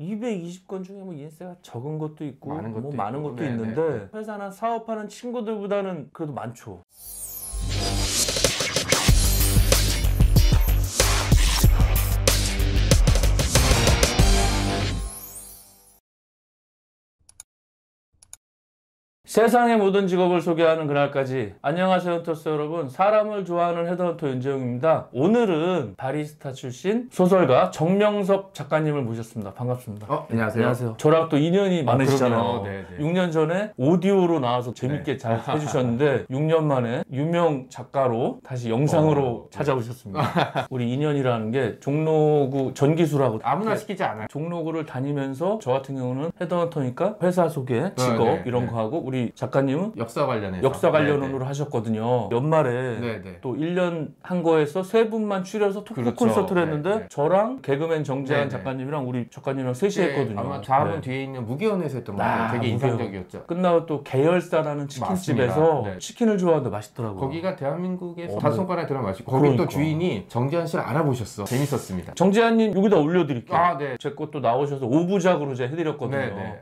220건 중에 뭐 인세가 적은 것도 있고 많은 것도 많은 것도 네네. 있는데 회사나 사업하는 친구들보다는 그래도 많죠. 세상의 모든 직업을 소개하는 그날까지. 안녕하세요 헌터스 여러분, 사람을 좋아하는 헤드헌터 윤재용입니다. 오늘은 바리스타 출신 소설가 정명섭 작가님을 모셨습니다. 반갑습니다. 안녕하세요. 안녕하세요. 저랑 또 인연이 많으시잖아요. 네네. 6년 전에 오디오로 나와서 재밌게 잘 해주셨는데 6년 만에 유명 작가로 다시 영상으로 찾아오셨습니다. 우리 인연이라는 게 종로구 전기수라고 아무나 시키지 않아요. 종로구를 다니면서 저 같은 경우는 헤드헌터니까 회사 소개, 직업 이런 거 하고, 우리 작가님은 역사 관련해서 역사 관련으로 하셨거든요. 연말에 또 1년 한 거에서 세 분만 추려서 토크 콘서트를 했는데 저랑 개그맨 정재한 작가님이랑 우리 작가님이랑 셋이 했거든요. 아마 다음은 뒤에 있는 무기원에서 했던 거 같아요. 되게 인상적이었죠. 끝나고 또 계열사라는 치킨집에서 치킨을 좋아하는데 맛있더라고요. 거기가 대한민국에서 다섯 손가락에 들어 맛있고, 거기 또 주인이 정재한 씨를 알아보셨어. 재밌었습니다. 정재한님 여기다 올려드릴게요. 네. 제 것도 나오셔서 5부작으로 제가 해드렸거든요.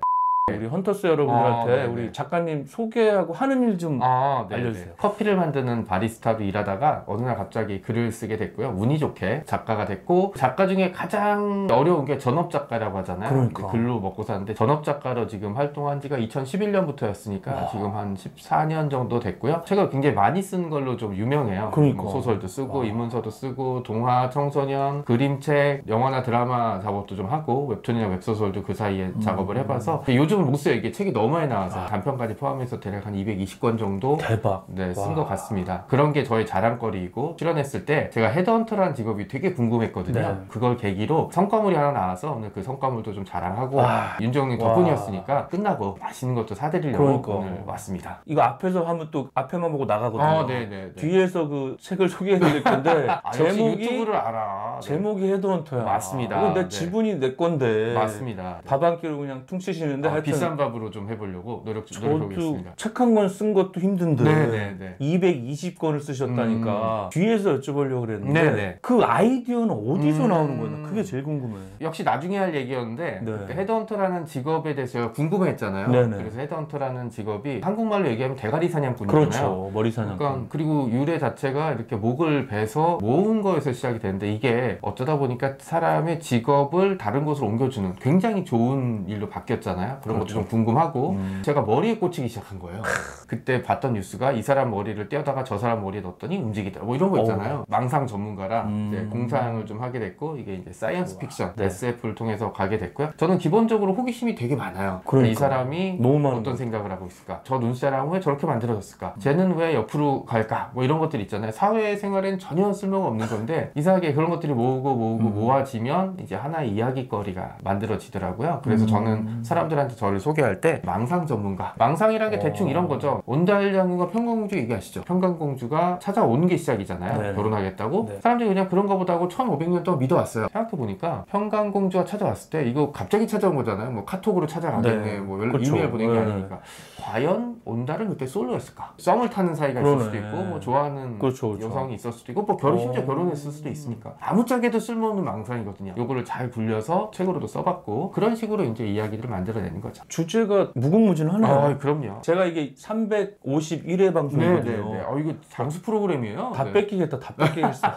우리 헌터스 여러분들한테 우리 작가님 소개하고 하는 일 좀 알려주세요. 커피를 만드는 바리스타로 일하다가 어느 날 갑자기 글을 쓰게 됐고요. 운이 좋게 작가가 됐고, 작가 중에 가장 어려운 게 전업 작가라고 하잖아요. 그러니까. 글로 먹고 사는데 전업 작가로 지금 활동한 지가 2011년부터였으니까 지금 한 14년 정도 됐고요. 책을 굉장히 많이 쓴 걸로 좀 유명해요. 그러니까. 소설도 쓰고 입문서도 쓰고 동화, 청소년, 그림책, 영화나 드라마 작업도 좀 하고 웹툰이나 웹소설도 그 사이에 작업을 해봐서 요즘 못 써요. 이게 책이 너무 많이 나와서 단편까지 포함해서 대략 한 220권 정도 대박. 쓴 것 같습니다. 그런 게 저의 자랑거리이고, 출연했을 때 제가 헤드헌터라는 직업이 되게 궁금했거든요. 그걸 계기로 성과물이 하나 나와서 오늘 그 성과물도 좀 자랑하고 윤정님 덕분이었으니까 끝나고 맛있는 것도 사드리려고 오늘 왔습니다. 이거 앞에서 하면 또 앞에만 보고 나가거든요. 네네. 뒤에서 그 책을 소개해드릴 건데 제목이 유튜브를 알아. 제목이 헤드헌터야. 맞습니다. 이거 내 지분이 내 건데. 맞습니다. 밥 한 끼로 그냥 퉁치시는데 비싼 밥으로 좀 해보려고 노력하겠습니다. 책 한 권 쓴 것도 힘든데 네네네. 220권을 쓰셨다니까 뒤에서 여쭤보려고 그랬는데 그 아이디어는 어디서 나오는 거예요? 그게 제일 궁금해. 역시 나중에 할 얘기였는데 헤드헌터라는 직업에 대해서 궁금했잖아요. 그래서 헤드헌터라는 직업이 한국말로 얘기하면 대가리 사냥꾼이잖아요. 그렇죠. 머리 사냥꾼. 그리고 유래 자체가 이렇게 목을 베서 모은 거에서 시작이 되는데, 이게 어쩌다 보니까 사람의 직업을 다른 곳으로 옮겨주는 굉장히 좋은 일로 바뀌었잖아요. 그런 것도 좀 궁금하고 제가 머리에 꽂히기 시작한 거예요. 그때 봤던 뉴스가 이 사람 머리를 떼어다가 저 사람 머리에 넣었더니 움직이더라, 뭐 이런 거 있잖아요. 망상 전문가라 이제 공상을 좀 하게 됐고, 이게 이제 사이언스 픽션 SF를 통해서 가게 됐고요. 저는 기본적으로 호기심이 되게 많아요. 이 사람이 어떤 생각을 하고 있을까, 저 눈사람은 왜 저렇게 만들어졌을까, 쟤는 왜 옆으로 갈까, 뭐 이런 것들 있잖아요. 사회생활엔 전혀 쓸모가 없는 건데 이상하게 그런 것들이 모으고 모아지면 이제 하나의 이야기거리가 만들어지더라고요. 그래서 저는 사람들한테 저를 소개할 때 망상 전문가, 망상이라는 게 대충 이런 거죠. 온다일 장군과 평강공주 얘기하시죠. 평강공주가 찾아오는 게 시작이잖아요. 결혼하겠다고. 사람들이 그냥 그런 거보다 하고 1500년 동안 믿어왔어요. 생각해보니까 평강공주가 찾아왔을 때 이거 갑자기 찾아온 거잖아요. 뭐 카톡으로 찾아가겠네, 뭐 이메일 보낸 게 아니니까. 과연 온달은 그때 솔로였을까? 썸을 타는 사이가 있을 수도 있고, 뭐 좋아하는 여성이 있을 수도 있고, 뭐 심지어 결혼했을 수도 있으니까 아무짝에도 쓸모없는 망상이거든요. 요거를 잘 굴려서 책으로도 써봤고, 그런 식으로 이제 이야기들을 만들어내는 거죠. 주제가 무궁무진하네요. 그럼요. 제가 이게 351회 방송이거든요. 이거 장수 프로그램이에요. 다 뺏기겠다.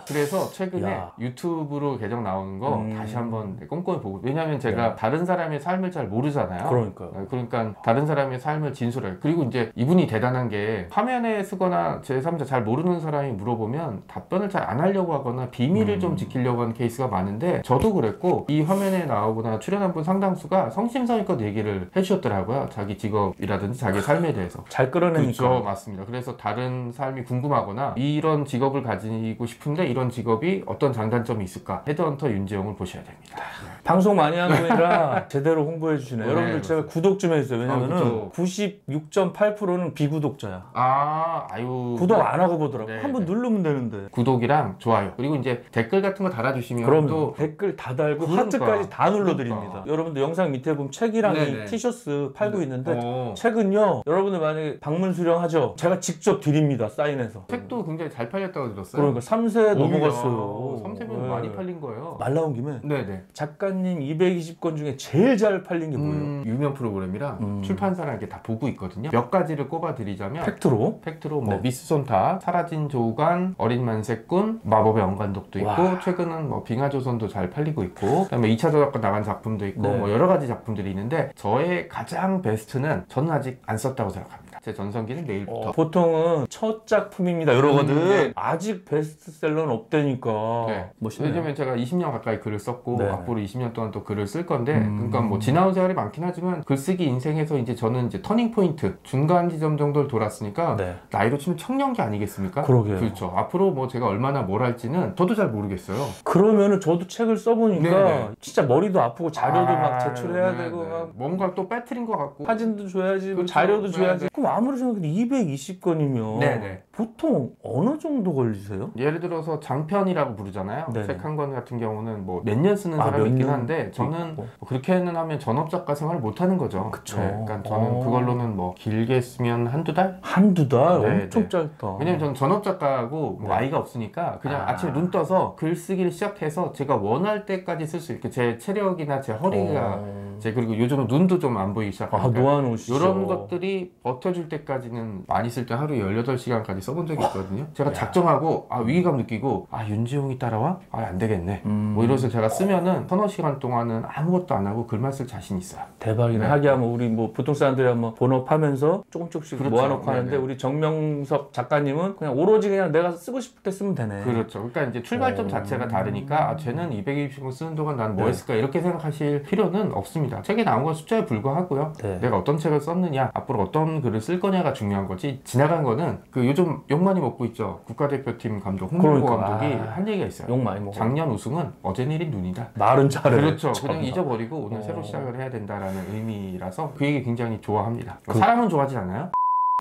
그래서 최근에 유튜브로 계정 나오는 거 다시 한번 꼼꼼히 보고, 왜냐면 제가 다른 사람의 삶을 잘 모르잖아요. 그러니까 다른 사람의 삶을 진술해요. 그리고 이제 이분이 대단한 게, 화면에 쓰거나 제3자 잘 모르는 사람이 물어보면 답변을 잘 안 하려고 하거나 비밀을 좀 지키려고 하는 케이스가 많은데, 저도 그랬고 이 화면에 나오거나 출연한 분 상당수가 성심성의껏 얘기를 해주셨더라고요. 자기 직업이라든지 자기 삶에 대해서 잘 끌어내니까. 그렇죠. 맞습니다. 그래서 다른 삶이 궁금하거나 이런 직업을 가지고 싶은데 이런 직업이 어떤 장단점이 있을까, 헤드헌터 윤재용을 보셔야 됩니다. 방송 많이 한 분이라 제대로 홍보해 주시네요. 여러분들 제가 구독 좀 해주세요. 왜냐면은 96.8%는 비구독자야. 구독 안 하고 보더라고. 한번 누르면 되는데. 구독이랑 좋아요, 그리고 이제 댓글 같은 거 달아주시면 그럼 또 댓글 다 달고 하트까지 다 눌러드립니다. 여러분들 영상 밑에 보면 책이랑 이 티셔츠 팔고 있는데 어. 책은요 여러분들 만약에 방문 수령하죠 제가 직접 드립니다 사인해서. 책도 굉장히 잘 팔렸다고 들었어요. 그러니까 3세 넘어갔어요. 3세면 많이 팔린 거예요. 말 나온 김에 네네. 작가님 220권 중에 제일 잘 팔린 게 뭐예요? 유명 프로그램이라 출판사랑 이렇게 다 보고 있거든요. 몇 가지를 꼽아드리자면 팩트로 뭐 미스 손타, 사라진 조우관, 어린 만세꾼, 마법의 연관독도 있고 와. 최근은 뭐 빙하조선도 잘 팔리고 있고 그다음에 2차 저작권 나간 작품도 있고 네. 뭐 여러 가지 작품들이 있는데 저의 가장 베스트는 저는 아직 안 썼다고 생각합니다. 제 전성기는 내일부터. 보통은 첫 작품입니다 이러거든. 네. 아직 베스트셀러는 없다니까. 네. 멋있네요. 왜냐면 제가 20년 가까이 글을 썼고 네. 앞으로 20년 동안 또 글을 쓸 건데 그러니까 뭐 지나온 세월이 많긴 하지만 글쓰기 인생에서 이제 저는 이제 터닝 포인트 중간 지점 정도를 돌았으니까 네. 나이로 치면 청년기 아니겠습니까? 그러게요. 그렇죠. 앞으로 뭐 제가 얼마나 뭘 할지는 저도 잘 모르겠어요. 그러면은 저도 책을 써보니까 네네. 진짜 머리도 아프고 자료도 막 아, 제출해야 네, 되고 네. 막 뭔가 또 빼트린 것 같고 사진도 줘야지 뭐 그렇죠. 자료도 네, 줘야지. 네. 그럼 아무리 생각해도 220건이면 네네. 보통 어느 정도 걸리세요? 예를 들어서 장편이라고 부르잖아요. 네네. 책 한 권 같은 경우는 뭐 몇 년 쓰는 아, 사람이 몇 있긴 년 한데 저는 있고. 뭐 그렇게는 하면 전업작가 생활을 못 하는 거죠. 그쵸. 그러니까 저는 그걸로는 뭐 길게 쓰면 한두 달? 한두 달? 네, 엄청 네. 짧다. 왜냐면 저는 전업작가하고 뭐 네. 아이가 없으니까 그냥 아. 아침에 눈 떠서 글 쓰기를 시작해서 제가 원할 때까지 쓸 수 있게 제 체력이나 제 허리가 그리고 요즘은 눈도 좀 안 보이기 시작하니까 놓아놓으시죠. 이런 것들이 버텨줄 때까지는 많이 쓸 때 하루에 18시간까지 써본 적이 있거든요. 제가 작정하고 위기감 느끼고 윤지용이 따라와? 안 되겠네. 뭐 이래서 제가 쓰면은 서너 시간 동안은 아무것도 안 하고 글만 쓸 자신 있어요. 대박이네. 네. 하기야 뭐 우리 뭐 보통 사람들이 한번 본업하면서 조금씩 그렇죠. 모아놓고 네네. 하는데 우리 정명섭 작가님은 그냥 오로지 그냥 내가 쓰고 싶을 때 쓰면 되네. 그렇죠. 그러니까 이제 출발점 자체가 다르니까 쟤는 220권 쓰는 동안 나는 뭐 네. 했을까 이렇게 생각하실 필요는 없습니다. 책에 나온 건 숫자에 불과하고요. 네. 내가 어떤 책을 썼느냐, 앞으로 어떤 글을 쓸 거냐가 중요한 거지. 지나간 거는 그 요즘 욕 많이 먹고 있죠. 국가대표팀 감독 홍명보 그러니까. 감독이 한 얘기가 있어요. 욕 많이 먹어. 작년 우승은 어제 내린 눈이다. 말은 잘해. 그렇죠. 참나. 그냥 잊어버리고 오늘 새로 시작을 해야 된다라는 의미라서 그 얘기 굉장히 좋아합니다. 사람은 좋아하지 않아요?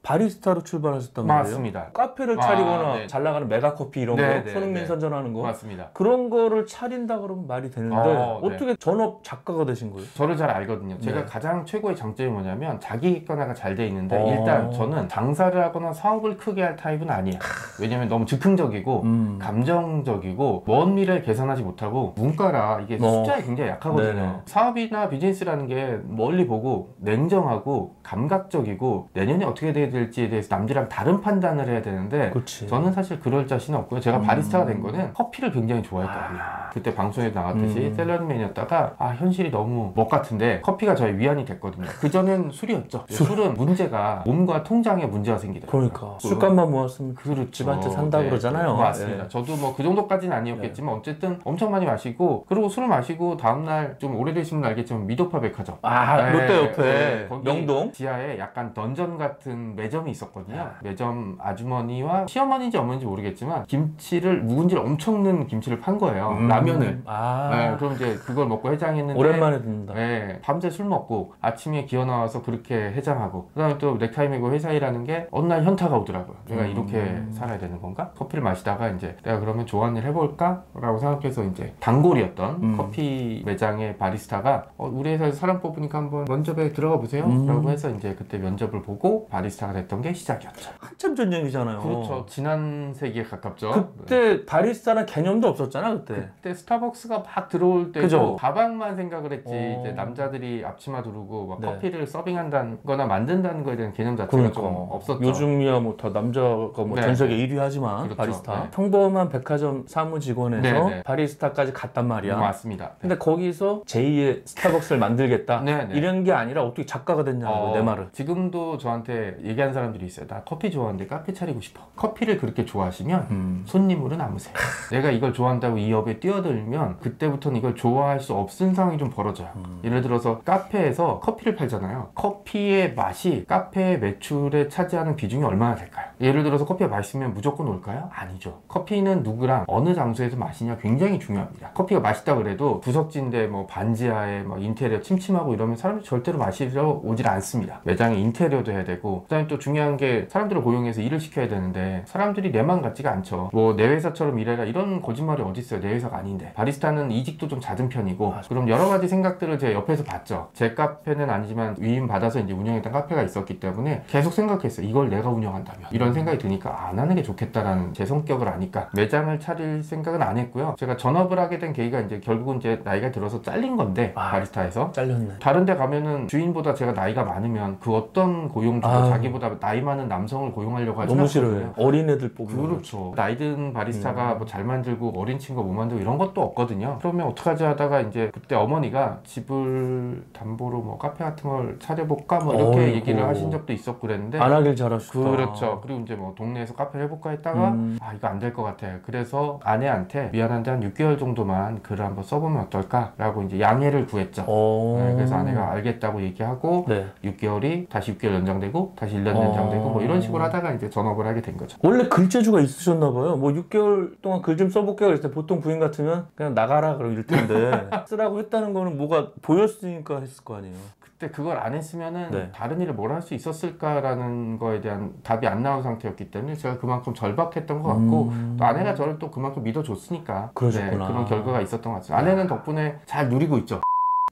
바리스타로 출발하셨단 말이에요? 맞습니다. 카페를 차리거나 네. 잘 나가는 메가커피 이런 네, 거, 네, 손흥민 네. 선전하는 거 맞습니다. 그런 거를 차린다 그러면 말이 되는데 네. 어떻게 전업 작가가 되신 거예요? 저를 잘 알거든요. 제가 네. 가장 최고의 장점이 뭐냐면 자기 객관화가 잘 돼 있는데 어. 일단 저는 장사를 하거나 사업을 크게 할 타입은 아니에요. 왜냐면 너무 즉흥적이고 감정적이고 먼 미래를 계산하지 못하고 문과라 이게 숫자에 굉장히 약하거든요. 네네. 사업이나 비즈니스라는 게 멀리 보고 냉정하고 감각적이고 내년에 어떻게 돼야 될지에 대해서 남들이랑 다른 판단을 해야 되는데 그렇지. 저는 사실 그럴 자신은 없고요. 제가 바리스타가 된 거는 커피를 굉장히 좋아했거든요. 그때 방송에 나갔듯이 샐러리맨이었다가 현실이 너무 먹 같은데 커피가 저의 위안이 됐거든요. 그전엔 술이었죠. 술은 문제가 몸과 통장에 문제가 생기더라고요. 그러니까 술값만 모았으면 그렇죠. 집한테 산다 그러잖아요. 맞습니다. 네. 저도 뭐 그 정도까지는 아니었겠지만 어쨌든 엄청 많이 마시고 그리고 술을 마시고 다음날 좀 오래되신 분 알겠지만 미도파 백화점 롯데 옆에 네, 거기 명동 지하에 약간 던전 같은 매점이 있었거든요. 매점 아주머니와 시어머니인지 어머니인지 모르겠지만 김치를 묵은지를 엄청 넣은 김치를 판 거예요. 라면을. 네, 그럼 이제 그걸 먹고 해장했는데 오랜만에 듣는다. 네, 밤새 술 먹고 아침에 기어 나와서 그렇게 해장하고 그다음에 또 넥타이 메고 회사 일하는 게 어느 날 현타가 오더라고요. 내가 이렇게 살아야 되는 건가? 커피를 마시다가 이제 내가 그러면 좋아하는 일 해볼까? 라고 생각해서 이제 단골이었던 커피 매장의 바리스타가 우리 회사에서 사람 뽑으니까 한번 면접에 들어가 보세요. 라고 해서 이제 그때 면접을 보고 바리스타가 됐던 게 시작이었죠. 한참 전 얘기잖아요. 그렇죠. 지난 세기에 가깝죠. 그때 바리스타는 개념도 없었잖아 그때. 그때 스타벅스가 막 들어올 때도 그죠? 가방만 생각을 했지 이제 어. 남자들이 앞치마 두르고 막 네. 커피를 서빙한다는 거나 만든다는 거에 대한 개념 자체가 그러니까 좀 없었죠. 요즘이야 뭐 다 남자가 뭐 네, 전 세계 네. 1위 하지만 그렇죠. 바리스타 네. 평범한 백화점 사무직원에서 네, 네. 바리스타까지 갔단 말이야. 맞습니다. 근데 거기서 제2의 스타벅스를 만들겠다 네, 네. 이런 게 아니라 어떻게 작가가 됐냐고 내 말은. 지금도 저한테 얘기하는 사람들이 있어요. 나 커피 좋아하는데 카페 차리고 싶어. 커피를 그렇게 좋아하시면 손님으로 남으세요. 내가 이걸 좋아한다고 이 업에 뛰어들면 그때부터는 이걸 좋아할 수 없는 상황이 좀 벌어져요. 예를 들어서 카페에서 커피를 팔잖아요. 커피의 맛이 카페의 매출에 차지하는 비중이 얼마나 될까요? 예를 들어서 커피가 맛있으면 무조건 올까요? 아니죠. 커피는 누구랑 어느 장소에서 마시냐 굉장히 중요합니다. 커피가 맛있다 그래도 부석진데 뭐 반지하에 뭐 인테리어 침침하고 이러면 사람들이 절대로 마시러 오질 않습니다. 매장의 인테리어도 해야 되고 그다음에 또 중요한 게 사람들을 고용해서 일을 시켜야 되는데 사람들이 내 맘 같지가 않죠. 뭐 내 회사처럼 일해라 이런 거짓말이 어디 있어요. 내 회사가 아닌데. 바리스타는 이직도 좀 잦은 편이고 그럼 여러 가지 생각들을 제가 옆에서 봤죠. 제 카페는 아니지만 위임 받아서 이제 운영했던 카페가 있었기 때문에 계속 생각했어요. 이걸 내가 운영한다면 이런 생각이 드니까 안 하는 게 좋겠다라는 제 성격을 아니까 매장을 차릴 생각은 안 했고요. 제가 전업을 하게 된 계기가 이제 결국은 이제 나이가 들어서 잘린 건데 바리스타에서 잘렸네. 다른 데 가면은 주인보다 제가 나이가 많으면 그 어떤 고용주도 자기보다 나이 많은 남성을 고용하려고 하지 너무 않거든요. 싫어요. 어린애들 뽑는 그렇죠. 나이 든 바리스타가 뭐 잘 만들고 어린 친구가 못 만들고 이런 것도 없거든요. 그러면 어떡하지 하다가 이제 그때 어머니가 집을 담보로 뭐 카페 같은 걸 차려볼까 뭐 이렇게 어이구. 얘기를 하신 적도 있었고 그랬는데 안 하길 잘하셨다. 그렇죠. 그리고 이제 뭐 동네에서 카페를 해볼까 했다가 아 이거 안 될 것 같아. 그래서 아내한테 미안한데 한 6개월 정도만 글을 한번 써보면 어떨까라고 이제 양해를 구했죠. 네, 그래서 아내가 알겠다고 얘기하고 네. 6개월이 다시 6개월 연장되고 다시 1년 연장되고 뭐 이런 식으로 하다가 이제 전업을 하게 된 거죠. 원래 글재주가 있으셨나 봐요. 뭐 6개월 동안 글 좀 써볼게요. 그랬을 때 보통 부인 같으면 그냥 나가라 그러고 이럴 텐데 쓰라고 했다는 거는 뭐가 보였으니까 했을 거 아니에요. 그때 그걸 안 했으면은 네. 다른 일을 뭘 할 수 있었을까라는 거에 대한 답이 안 나온 상태였기 때문에 제가 그만큼 절박했던 것 같고 또 아내가 저를 또 그만큼 믿어줬으니까 그러셨구나. 그런 결과가 있었던 것 같습니다. 아내는 덕분에 잘 누리고 있죠.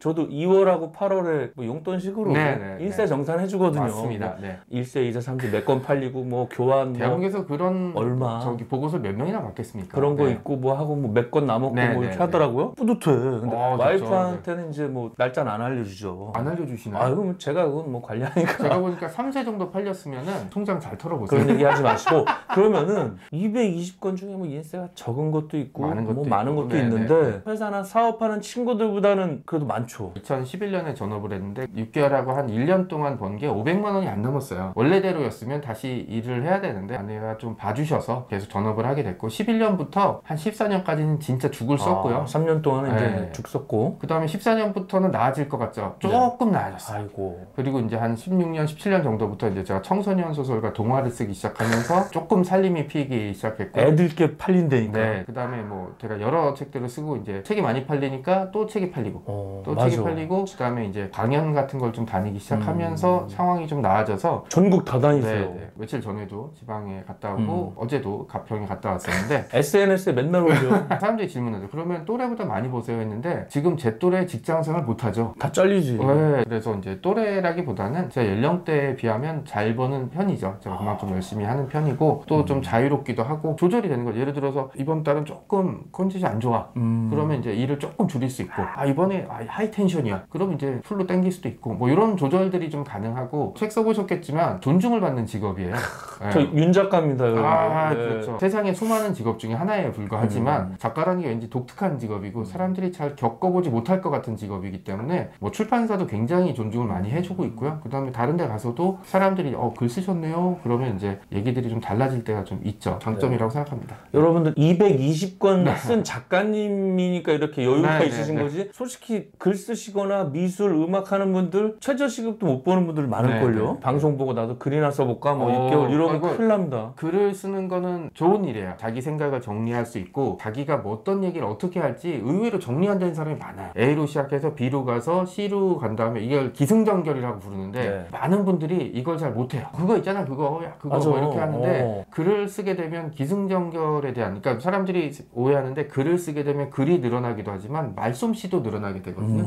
저도 2월하고 8월에 뭐 용돈식으로 일세정산 해주거든요. 맞습니다. 뭐 네. 일세, 이세, 삼세 몇 건 팔리고 뭐 교환 뭐 대한민국에서 그런 얼마 저기 보고서를 몇 명이나 받겠습니까? 그런 거 네. 있고 뭐 하고 뭐 몇 건 남았고 네, 뭐 네, 이렇게 네. 하더라고요. 뿌듯해. 근데 좋죠. 와이프한테는 이제 뭐 날짜는 안 알려주죠. 안 알려주시나요? 아, 그럼 제가 그건 뭐 관리하니까. 제가 보니까 3세 정도 팔렸으면은 통장 잘 털어보세요. 그런 얘기 하지 마시고 그러면은 220건 중에 뭐 인세가 적은 것도 있고 많은 것도 뭐 많은 있고. 것도 네, 있는데 회사나 사업하는 친구들보다는 그래도 많죠. 2011년에 전업을 했는데 6개월하고 한 1년 동안 번 게 500만 원이 안 넘었어요. 원래대로였으면 다시 일을 해야 되는데 아내가 좀 봐주셔서 계속 전업을 하게 됐고 11년부터 한 14년까지는 진짜 죽을 썼고요. 3년 동안은 이제 네. 죽 썼고. 그 다음에 14년부터는 나아질 것 같죠. 조금 나아졌어요. 아이고. 그리고 이제 한 16년, 17년 정도부터 이제 제가 청소년 소설과 동화를 쓰기 시작하면서 조금 살림이 피기 시작했고 애들께 팔린다니까. 네. 그 다음에 뭐 제가 여러 책들을 쓰고 이제 책이 많이 팔리니까 또 책이 팔리고 또 맞아. 책이 팔리고 그 다음에 이제 강연 같은 걸 좀 다니기 시작하면서 상황이 좀 나아져서 전국 다 다니세요. 네. 며칠 전에도 지방에 갔다 오고 어제도 가평에 갔다 왔었는데 SNS에 맨날 올려. 사람들이 질문하죠. 그러면 또래보다 많이 보세요 했는데 지금 제 또래 직장생활 못하죠. 다 잘리지. 네, 그래서 이제 또래라기보다는 제 연령대에 비하면 잘 버는 편이죠. 제가 그만큼 열심히 하는 편이고 또 좀 자유롭기도 하고 조절이 되는 거죠. 예를 들어서 이번 달은 조금 컨디션이 안 좋아. 그러면 이제 일을 조금 줄일 수 있고 이번에 하이 텐션이야. 그럼 이제 풀로 땡길 수도 있고 뭐 이런 조절들이 좀 가능하고 책 써보셨겠지만 존중을 받는 직업이에요. 네. 저 윤 작가입니다. 여러분. 네. 그렇죠. 세상에 수많은 직업 중에 하나에 불과하지만 작가라는 게 왠지 독특한 직업이고 사람들이 잘 겪어보지 못할 것 같은 직업이기 때문에 뭐 출판사도 굉장히 존중을 많이 해주고 있고요. 그 다음에 다른 데 가서도 사람들이 글 쓰셨네요. 그러면 이제 얘기들이 좀 달라질 때가 좀 있죠. 장점이라고 생각합니다. 여러분들 220권 쓴 작가님이니까 이렇게 여유가 네, 있으신 네, 네. 거지. 솔직히 글 쓰시거나 미술, 음악 하는 분들 최저시급도 못 버는 분들 많을걸요. 네, 네. 방송 보고 나도 글이나 써볼까 뭐 6개월 이러면 아이고. 큰일 납니다. 글을 쓰는 거는 좋은 일이에요. 자기 생각을 정리할 수 있고 자기가 뭐 어떤 얘기를 어떻게 할지 의외로 정리 안 되는 사람이 많아요. A로 시작해서 B로 가서 C로 간 다음에 이걸 기승전결이라고 부르는데 네. 많은 분들이 이걸 잘 못해요. 그거 있잖아 그거 야 그거 맞아. 뭐 이렇게 하는데 글을 쓰게 되면 기승전결에 대한 그러니까 사람들이 오해하는데 글을 쓰게 되면 글이 늘어나기도 하지만 말솜씨도 늘어나게 되거든요.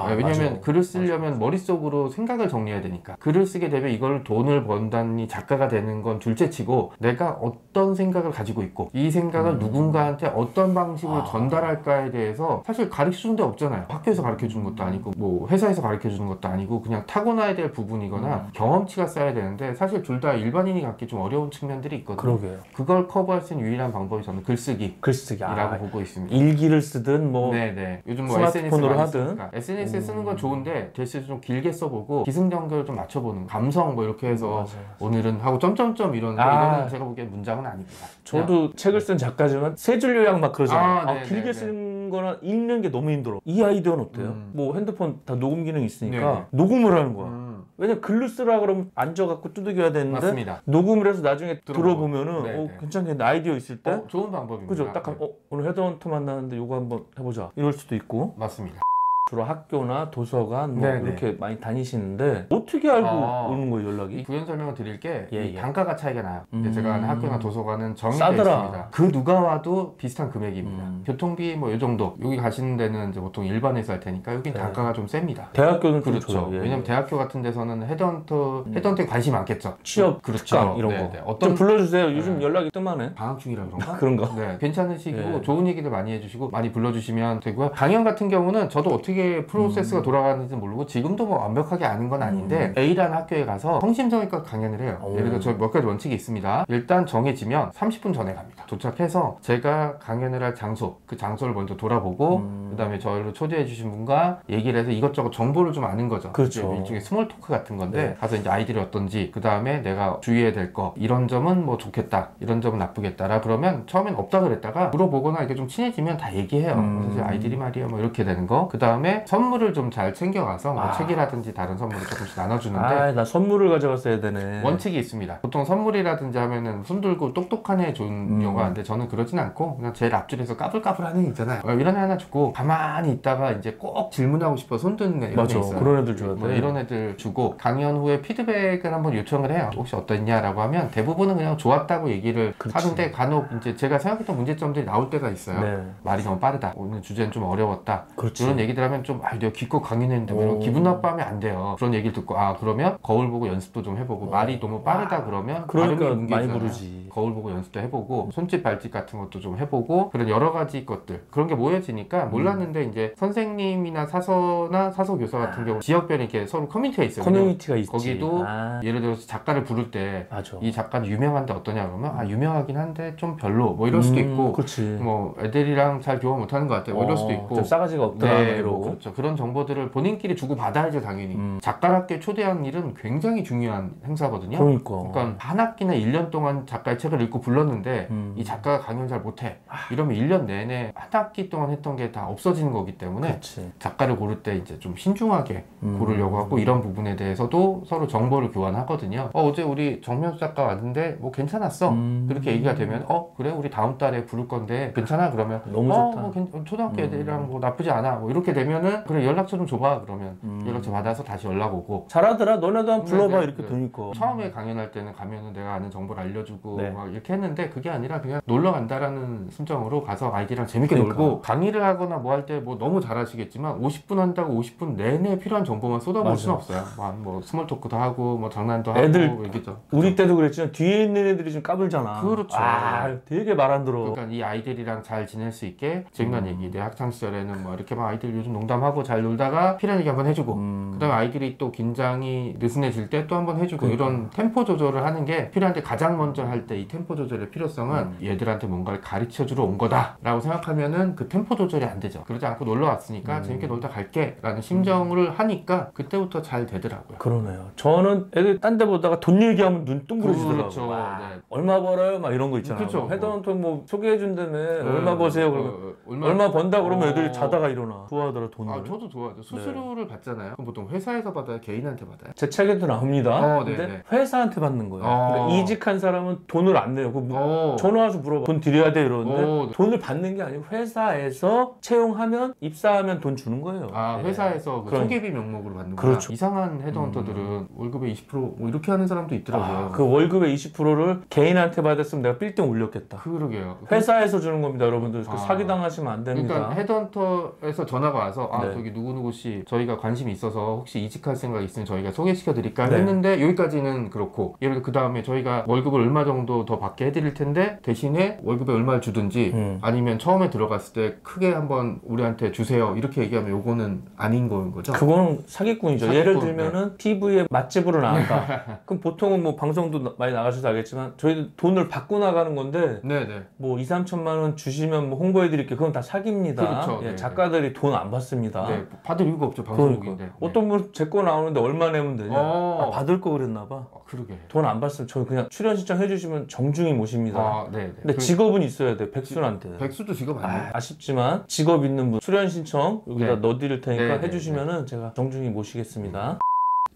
왜냐면 맞아. 글을 쓰려면 머릿속으로 생각을 정리해야 되니까 글을 쓰게 되면 이걸 돈을 번다니 작가가 되는 건 둘째치고 내가 어떤 생각을 가지고 있고 이 생각을 누군가한테 어떤 방식으로 전달할까에 대해서 사실 가르쳐주는 데 없잖아요. 학교에서 가르쳐주는 것도 아니고 뭐 회사에서 가르쳐주는 것도 아니고 그냥 타고나야 될 부분이거나 경험치가 쌓여야 되는데 사실 둘 다 일반인이 갖기 좀 어려운 측면들이 있거든요. 그러게요. 그걸 커버할 수 있는 유일한 방법이 저는 글쓰기라고 글쓰기. 보고 있습니다. 일기를 쓰든 뭐 네네. 요즘 뭐 스마트폰으로 SNS 하든. 쓰니까. SNS에 쓰는 건 좋은데 대신 좀 길게 써보고 기승전결을 좀 맞춰보는 거. 감성 뭐 이렇게 해서 맞아요. 오늘은 하고 점점점 이런 이거는 제가 보기엔 문장은 아닙니다. 저도 책을 쓴 작가지만 세 줄 요약 막 그러잖아요. 네, 길게 네, 쓰는 거나 읽는 게 너무 힘들어. 이 아이디어는 어때요? 뭐 핸드폰 다 녹음 기능이 있으니까 네. 녹음을 하는 거야. 왜냐면 글로 쓰라 그러면 앉아갖고 두들겨야 되는데 맞습니다. 녹음을 해서 나중에 들어보면은 네, 네. 괜찮겠네. 아이디어 있을 때 좋은 방법입니다. 그죠? 딱 오늘 헤드헌터 만나는데 요거 한번 해보자 이럴 수도 있고. 맞습니다. 주로 학교나 도서관 뭐 네네. 이렇게 많이 다니시는데 어떻게 알고 오는 거예요, 이 연락이? 부연 설명을 드릴 게 예, 이 예. 단가가 차이가 나요. 이제 제가 아는 학교나 도서관은 정해져 싸더라. 있습니다. 그 누가 와도 비슷한 금액입니다. 교통비 뭐 이 정도. 여기 가시는 데는 이제 보통 일반에서 할 테니까 여긴 네. 단가가 좀 셉니다. 대학교는 좀 그렇죠. 줘요. 예. 왜냐면 대학교 같은 데서는 헤드헌터에 관심이 많겠죠. 취업, 그렇죠. 특강 이런 네, 거. 네. 좀 불러주세요. 요즘 연락이 뜸하네. 방학 중이라 그런가? 그런가? 네, 괜찮으시고 예. 좋은 얘기들 많이 해주시고 많이 불러주시면 되고요. 강연 같은 경우는 저도 어떻게 프로세스가 돌아가는지 모르고 지금도 뭐 완벽하게 아는 건 아닌데 A라는 학교에 가서 성심성의껏 강연을 해요. 오. 예를 들어 저 몇 가지 원칙이 있습니다. 일단 정해지면 30분 전에 갑니다. 도착해서 제가 강연을 할 장소, 그 장소를 먼저 돌아보고 그다음에 저를 초대해 주신 분과 얘기를 해서 이것저것 정보를 좀 아는 거죠. 그렇죠. 이게 일종의 스몰 토크 같은 건데 네. 가서 이제 아이들이 어떤지 그다음에 내가 주의해야 될 거 이런 점은 뭐 좋겠다 이런 점은 나쁘겠다라 그러면 처음엔 없다 그랬다가 물어보거나 이게 좀 친해지면 다 얘기해요. 그래서 아이들이 말이야 뭐 이렇게 되는 거 그다음에 선물을 좀 잘 챙겨가서 뭐 책이라든지 다른 선물을 조금씩 나눠주는데 나 선물을 가져갔어야 되네. 원칙이 있습니다. 보통 선물이라든지 하면은 손 들고 똑똑한 애 좋은 경우가 하는데 저는 그러진 않고 그냥 제일 앞줄에서 까불까불하는 애 있잖아요. 이런 애 하나 주고 가만히 있다가 이제 꼭 질문하고 싶어 손 드는 애 이런 맞아. 애 있어요. 그런 애들 줘야 돼. 뭐 이런 애들 주고 강연 후에 피드백을 한번 요청을 해요. 혹시 어땠냐라고 하면 대부분은 그냥 좋았다고 얘기를 그렇지. 하는데 간혹 이제 제가 생각했던 문제점들이 나올 때가 있어요. 네. 말이 너무 빠르다. 오늘 주제는 좀 어려웠다. 그렇지. 이런 얘기들 하면 좀 내가 기껏 강연했는데 뭐 이런 기분 나빠하면 안 돼요. 그런 얘기를 듣고 그러면 거울 보고 연습도 좀 해보고 말이 너무 빠르다 그러면 그러니까 발음이 많이 뭉개지잖아요. 부르지. 거울 보고 연습도 해보고 손짓 발짓 같은 것도 좀 해보고 그런 여러 가지 것들 그런 게 모여지니까 몰랐는데 이제 선생님이나 사서나 사서 교사 같은 경우 지역별에 이렇게 서로 커뮤니티가 있어요. 커뮤니티가 있지. 거기도 예를 들어서 작가를 부를 때 맞아. 이 작가는 유명한데 어떠냐 그러면 유명하긴 한데 좀 별로 뭐 이럴 수도 있고 그렇지. 뭐 애들이랑 잘 교환 못하는 것 같아 뭐 이럴 수도 있고 좀 싸가지가 없더라. 네, 이러고. 뭐 그렇죠. 그런 정보들을 본인끼리 주고 받아야죠 당연히. 작가답게 초대하는 일은 굉장히 중요한 행사거든요. 그러니까. 한 학기나 1년 동안 작가의 책을 읽고 불렀는데 이 작가가 강연 잘 못해. 이러면 1년 내내 한 학기 동안 했던 게 다 없어지는 거기 때문에 그렇지. 작가를 고를 때 이제 좀 신중하게 고르려고 하고 이런 부분에 대해서도 서로 정보를 교환하거든요. 어제 우리 정명수 작가 왔는데 뭐 괜찮았어. 그렇게 얘기가 되면 그래 우리 다음 달에 부를 건데 괜찮아 그러면 너무 좋다. 뭐 초등학교 애들이랑 뭐 나쁘지 않아 뭐 이렇게 되면은 그래 연락처 좀 줘봐 그러면 연락처 받아서 다시 연락 오고 잘하더라. 너네도 한번 불러봐. 네, 이렇게 네. 되니까. 처음에 강연할 때는 가면은 내가 아는 정보를 알려주고 네. 막 이렇게 했는데 그게 아니라 그냥 놀러 간다라는 심정으로 가서 아이들이랑 재밌게 그러니까. 놀고 강의를 하거나 뭐 할 때 뭐 너무 잘하시겠지만 50분 한다고 50분 내내 필요한 정보만 쏟아볼 맞아. 수는 없어요. 뭐 스몰 토크도 하고 뭐 장난도 애들 하고 얘기죠. 우리 때도 그랬지만 뒤에 있는 애들이 좀 까불잖아. 그렇죠. 되게 말 안 들어. 그러니까 이 아이들이랑 잘 지낼 수 있게 재미난 얘기. 내 학창 시절에는 뭐 이렇게 막 아이들 요즘 농담하고 잘 놀다가 필요한 얘기 한번 해주고 그다음에 아이들이 또 긴장이 느슨해질 때 또 한번 해주고 이런 템포 조절을 하는 게 필요한데 가장 먼저 할 때 이 템포 조절의 필요성은 얘들한테 뭔가를 가르쳐주러 온 거다라고 생각하면은 그 템포 조절이 안 되죠. 그러지 않고 놀러 왔으니까 재밌게 놀다 갈게라는 심정을 하니까 그때부터 잘 되더라고요. 그러네요. 저는 애들 딴 데 보다가 돈 얘기하면 눈 둥그러지더라고. 그렇죠. 네. 얼마 벌어요? 막 이런 거 있잖아요. 그렇죠. 헤드헌터 뭐 소개해준다며. 얼마 버세요? 그러면 얼마 번다 그러면 애들이 자다가 일어나. 좋아하더라 돈을. 저도 좋아하죠. 수수료를 받잖아요. 그럼 보통 회사에서 받아요? 개인한테 받아요? 제 책에도 나옵니다. 네, 근데 네. 회사한테 받는 거예요. 그러니까 이직한 사람은 돈을 안 내요. 전화 와서 물어봐. 돈 드려야 돼 이러는데 네. 돈을 받는 게 아니고 회사에서 채용하면 입사하면 돈 주는 거예요. 회사에서 그 그러니까. 소개비 명목으로 받는 거야. 그렇죠. 이상한 헤드헌터들은 월급의 20%뭐 이렇게 하는 사람도 있더라고요. 그 월급의 20%를 개인한테 받았으면 내가 빌딩 올렸겠다. 그러게요. 회사에서 주는 겁니다, 여러분들. 사기 당하시면 안 됩니다. 그러니까 헤드헌터에서 전화가 와서 네. 저기 누구누구 씨 저희가 관심이 있어서 혹시 이직할 생각 있으면 저희가 소개시켜 드릴까 네. 했는데 여기까지는 그렇고 예를 들어 그 다음에 저희가 월급을 얼마 정도 더 받게 해드릴 텐데 대신에 월급에 얼마를 주든지 아니면 처음에 들어갔을 때 크게 한번 우리한테 주세요 이렇게 얘기하면 요거는 아닌 거인 거죠? 그거는 사기꾼이죠. 사기꾼, 예를 들면은 TV에 맛집으로 나간다. 그럼 보통은 뭐 방송도 많이 나가셔서 알겠지만 저희도 돈을 받고 나가는 건데 네네. 뭐 2, 3천만 원 주시면 뭐 홍보해 드릴게요. 그건 다 사기입니다. 그렇죠. 네, 작가들이 돈 안 받습니다. 네, 받을 이유가 없죠 그러니까. 방송국인데. 어떤 분 제 거 나오는데 얼마 내면 되냐? 받을 거 그랬나 봐. 그러게. 돈 안 받으면 저희 그냥 출연 신청 해주시면 정중히 모십니다. 네. 근데 직업은 있어야 돼. 백수한테. 백수도 직업 아니에요? 아쉽지만 직업 있는 분 출연 신청 여기다 네. 넣어드릴 테니까 네, 네, 해주시면은 제가 정중히 모시겠습니다.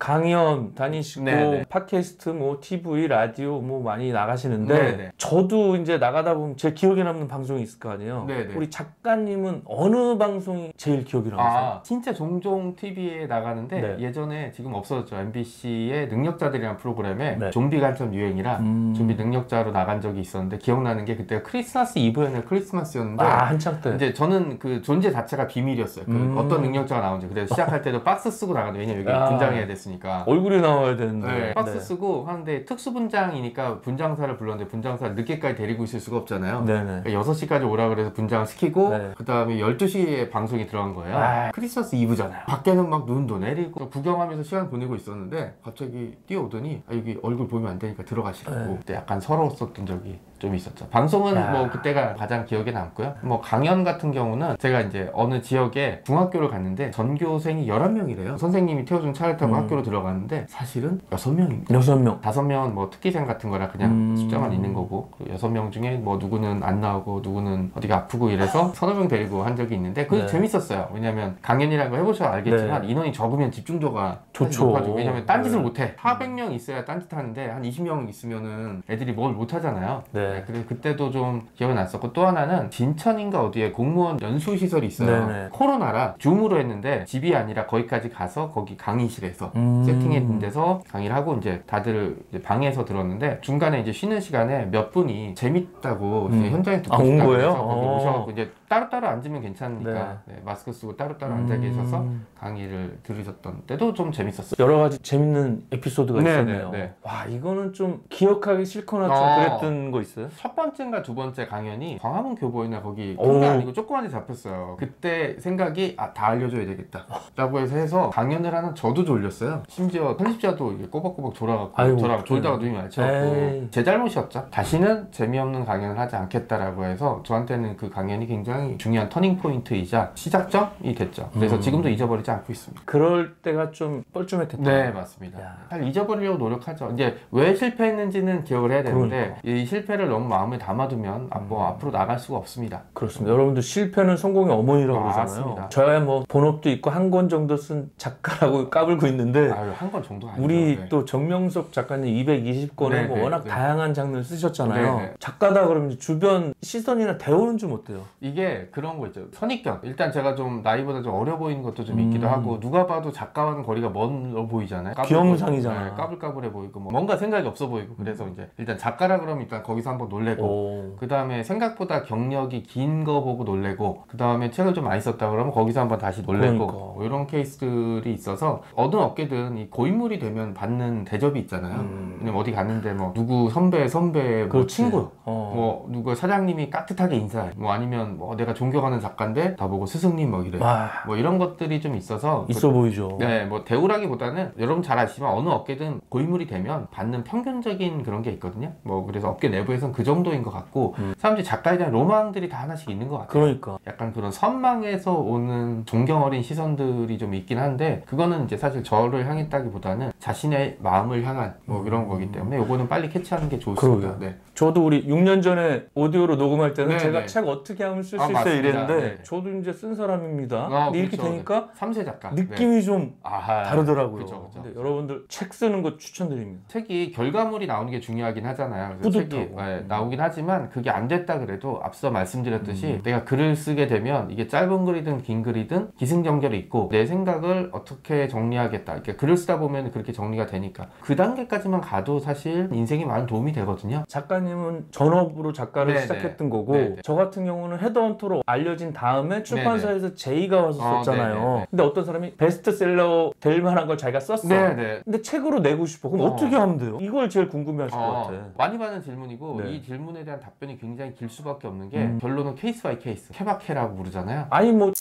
강연 다니시고 네네. 팟캐스트 뭐 TV 라디오 뭐 많이 나가시는데 네네. 저도 이제 나가다 보면 제 기억에 남는 방송이 있을 거 아니에요. 네네. 우리 작가님은 어느 방송이 제일 기억에 남으세요? 진짜 종종 TV에 나가는데 네. 예전에 지금 없어졌죠. MBC의 능력자들이라는 프로그램에 네. 좀비가 한참 유행이라 좀비 능력자로 나간 적이 있었는데 기억나는 게 그때가 크리스마스 이브였나 크리스마스였는데 한창 때. 이제 저는 그 존재 자체가 비밀이었어요. 그 어떤 능력자가 나온지. 그래서 시작할 때도 박스 쓰고 나가는데 왜냐면 여기 분장해야 됐으니까. 얼굴이 나와야 되는데. 네, 박스 네. 쓰고 하는데 특수분장이니까 분장사를 불렀는데 분장사를 늦게까지 데리고 있을 수가 없잖아요. 네네. 6시까지 오라 그래서 분장을 시키고 네. 그 다음에 12시에 방송이 들어간 거예요. 아. 크리스마스 이브잖아요. 밖에는 막 눈도 내리고 구경하면서 시간 보내고 있었는데 갑자기 뛰어오더니 여기 얼굴 보면 안 되니까 들어가시라고. 네. 그때 약간 서러웠었던 적이 좀 있었죠. 방송은 야. 뭐 그때가 가장 기억에 남고요. 뭐 강연 같은 경우는 제가 이제 어느 지역에 중학교를 갔는데 전교생이 11명이래요. 선생님이 태워준 차를 타고 학교로 들어갔는데 사실은 6명입니다. 6명. 5명은 뭐 특기생 같은 거라 그냥 숫자만 있는 거고 그 6명 중에 뭐 누구는 안 나오고 누구는 어디가 아프고 이래서 서너 명 데리고 한 적이 있는데 그게 네. 재밌었어요. 왜냐면 강연이라는 거 해보셔야 알겠지만 네. 인원이 적으면 집중도가 좋죠. 높아지고 왜냐면 딴짓을 네. 못해. 400명 있어야 딴짓 하는데 한 20명 있으면은 애들이 뭘 못하잖아요. 네. 그래서 그때도 좀 기억이 났었고 또 하나는 진천인가 어디에 공무원 연수시설이 있어요. 네네. 코로나라 줌으로 했는데 집이 아니라 거기까지 가서 거기 강의실에서 세팅했는 데서 강의를 하고 이제 다들 이제 방에서 들었는데 중간에 이제 쉬는 시간에 몇 분이 재밌다고 이제 현장에 듣고 온 싶다고 거예요? 해서 거기 오셔갖고 이제 따로따로 앉으면 괜찮으니까 네, 마스크 쓰고 따로따로 앉아 계셔서 강의를 들으셨던 때도 좀 재밌었어요. 여러 가지 재밌는 에피소드가 네, 있었네요. 네, 네. 와, 이거는 좀 기억하기 싫거나 좀 그랬던 거 있어요? 첫 번째인가 두 번째 강연이 광화문 교보이나 거기 오. 큰 게 아니고 조그만 데 잡혔어요. 그때 생각이 다 알려줘야 되겠다 라고 해서 강연을 하는 저도 졸렸어요. 심지어 편집자도 이게 꼬박꼬박 졸아갖고 아이고, 저랑 졸다가 눈이 마주쳐갖고 에이. 제 잘못이었죠. 다시는 재미없는 강연을 하지 않겠다라고 해서 저한테는 그 강연이 굉장히 중요한 터닝 포인트이자 시작점이 됐죠. 그래서 지금도 잊어버리지 않고 있습니다. 그럴 때가 좀 뻘쭘했겠다. 네, 맞습니다. 야. 잘 잊어버리려고 노력하죠. 이제 왜 실패했는지는 기억을 해야 되는데 그러니까. 이 실패를 너무 마음에 담아두면 뭐 앞으로 나갈 수가 없습니다. 그렇습니다. 여러분들 실패는 성공의 어머니라고 그러잖아요. 맞습니다. 저야 뭐 본업도 있고 한 권 정도 쓴 작가라고 까불고 있는데 아유, 한 건 정도 아니죠. 우리 네. 또 정명섭 작가님 220권에 네, 뭐 네, 워낙 네. 다양한 장르를 쓰셨잖아요. 네, 네. 작가다 그러면 주변 시선이나 대우는 좀 어때요? 이게 그런 거 있죠. 선입견. 일단 제가 좀 나이보다 좀 어려 보이는 것도 좀 있기도 하고 누가 봐도 작가와는 거리가 멀어 보이잖아요. 귀염상이잖아. 네, 까불까불해 보이고 뭐 뭔가 생각이 없어 보이고 그래서 이제 일단 작가라 그러면 일단 거기서 한번 놀래고 오. 그 다음에 생각보다 경력이 긴 거 보고 놀래고 그 다음에 책을 좀 많이 썼다 그러면 거기서 한번 다시 놀래고 그러니까. 뭐 이런 케이스들이 있어서 어느 업계든 이 고인물이 되면 받는 대접이 있잖아요. 왜냐면 어디 갔는데 뭐 누구 선배 뭐 그렇지. 친구 어. 뭐 누구 사장님이 깍듯하게 인사해 뭐 아니면 뭐 내가 존경하는 작가인데 나보고 스승님 뭐 이래 와, 뭐 이런 것들이 좀 있어서 있어 보이죠. 네, 뭐 대우라기보다는 여러분 잘 아시지만 어느 업계든 고인물이 되면 받는 평균적인 그런 게 있거든요. 뭐 그래서 업계 내부에서는 그 정도인 것 같고 사람들이 작가에 대한 로망들이 다 하나씩 있는 것 같아요. 그러니까. 약간 그런 선망에서 오는 존경 어린 시선들이 좀 있긴 한데 그거는 이제 사실 저를 향했다기보다는 자신의 마음을 향한 뭐 이런 거기 때문에 요거는 빨리 캐치하는 게 좋습니다. 그러게요. 네. 저도 우리 6년 전에 오디오로 녹음할 때는 네, 제가 네. 책 어떻게 하면 쓸 수 아, 있어요 맞습니다. 이랬는데 네. 저도 이제 쓴 사람입니다. 근데 이렇게 그렇죠. 되니까 3세 작가. 느낌이 네. 좀 아하, 다르더라고요. 그쵸, 그쵸. 근데 여러분들 책 쓰는 거 추천드립니다. 책이 결과물이 나오는 게 중요하긴 하잖아요. 그래서 책이 뿌듯하고. 나오긴 하지만 그게 안 됐다 그래도 앞서 말씀드렸듯이 음. 내가 글을 쓰게 되면 이게 짧은 글이든 긴 글이든 기승전결이 있고 내 생각을 어떻게 정리하겠다. 이렇게 글을 쓰다 보면 그렇게 정리가 되니까 그 단계까지만 가도 사실 인생에 많은 도움이 되거든요. 작가님은 전업으로 작가를 네네. 시작했던 거고 네네. 저 같은 경우는 헤드헌터로 알려진 다음에 출판사에서 제의가 와서 썼잖아요. 네네네. 근데 어떤 사람이 베스트셀러 될 만한 걸 자기가 썼어. 네네. 근데 책으로 내고 싶어. 그럼 어떻게 하면 돼요? 이걸 제일 궁금해하실 것 같아. 많이 받는 질문이고 네. 이 질문에 대한 답변이 굉장히 길 수밖에 없는 게 결론은 케이스 바이 케이스 케바케라고 부르잖아요. 아니 뭐